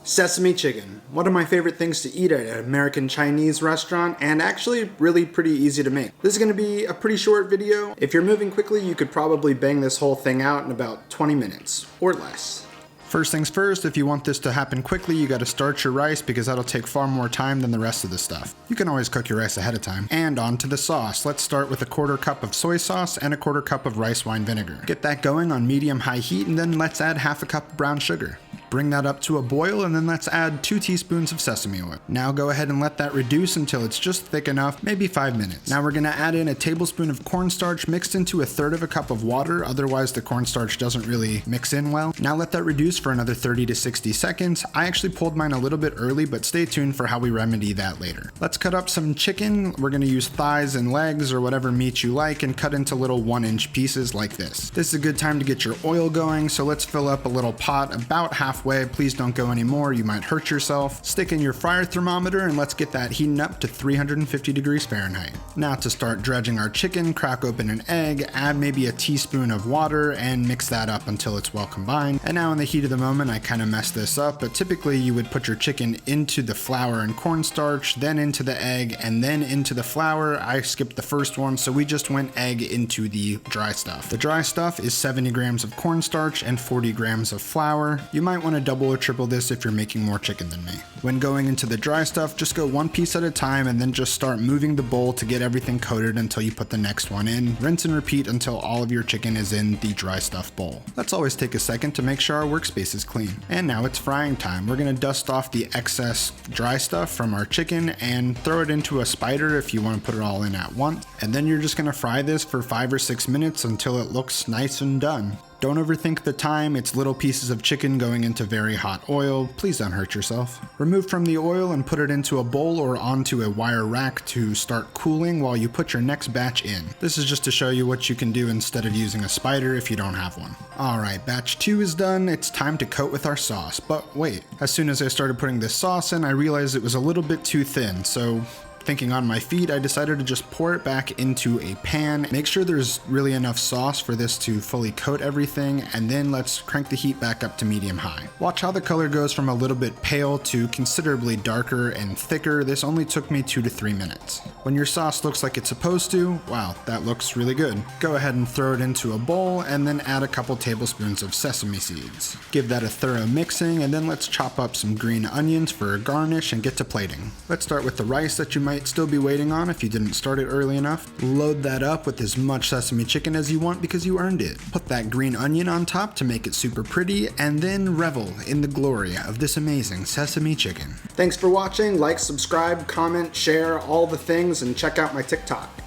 Sesame chicken, one of my favorite things to eat at an American Chinese restaurant, and actually really pretty easy to make. This is going to be a pretty short video. If you're moving quickly, you could probably bang this whole thing out in about 20 minutes, or less. First things first, if you want this to happen quickly, you gotta starch your rice because that'll take far more time than the rest of the stuff. You can always cook your rice ahead of time. And on to the sauce. Let's start with a 1/4 cup of soy sauce and a 1/4 cup of rice wine vinegar. Get that going on medium-high heat, and then let's add 1/2 cup of brown sugar. Bring that up to a boil, and then let's add 2 teaspoons of sesame oil. Now go ahead and let that reduce until it's just thick enough, maybe 5 minutes. Now we're gonna add in a tablespoon of cornstarch mixed into 1/3 cup of water, otherwise the cornstarch doesn't really mix in well. Now let that reduce for another 30 to 60 seconds. I actually pulled mine a little bit early, but stay tuned for how we remedy that later. Let's cut up some chicken. We're gonna use thighs and legs or whatever meat you like and cut into little 1-inch pieces like this. This is a good time to get your oil going, so let's fill up a little pot about halfway. Please don't go any more, you might hurt yourself. Stick in your fryer thermometer and let's get that heating up to 350 degrees Fahrenheit. Now to start dredging our chicken, crack open an egg, add maybe a teaspoon of water and mix that up until it's well combined. And now in the heat of the moment, I kind of messed this up, but typically you would put your chicken into the flour and cornstarch, then into the egg, and then into the flour. I skipped the first one, so we just went egg into the dry stuff. The dry stuff is 70 grams of cornstarch and 40 grams of flour. You might want to double or triple this if you're making more chicken than me. When going into the dry stuff, just go one piece at a time and then just start moving the bowl to get everything coated until you put the next one in. Rinse and repeat until all of your chicken is in the dry stuff bowl. Let's always take a second to make sure our workspace is clean. And now it's frying time. We're gonna dust off the excess dry stuff from our chicken and throw it into a spider if you want to put it all in at once. And then you're just gonna fry this for 5 or 6 minutes until it looks nice and done. Don't overthink the time, it's little pieces of chicken going into very hot oil. Please don't hurt yourself. Remove from the oil and put it into a bowl or onto a wire rack to start cooling while you put your next batch in. This is just to show you what you can do instead of using a spider if you don't have one. Alright, batch 2 is done. It's time to coat with our sauce. But wait, as soon as I started putting this sauce in, I realized it was a little bit too thin, so thinking on my feet, I decided to just pour it back into a pan. Make sure there's really enough sauce for this to fully coat everything, and then let's crank the heat back up to medium-high. Watch how the color goes from a little bit pale to considerably darker and thicker. This only took me 2 to 3 minutes. When your sauce looks like it's supposed to, wow, that looks really good. Go ahead and throw it into a bowl and then add a couple tablespoons of sesame seeds. Give that a thorough mixing, and then let's chop up some green onions for a garnish and get to plating. Let's start with the rice that you might still be waiting on if you didn't start it early enough. Load that up with as much sesame chicken as you want because you earned it. Put that green onion on top to make it super pretty, and then revel in the glory of this amazing sesame chicken. Thanks for watching. Like, subscribe, comment, share, all the things, and check out my TikTok.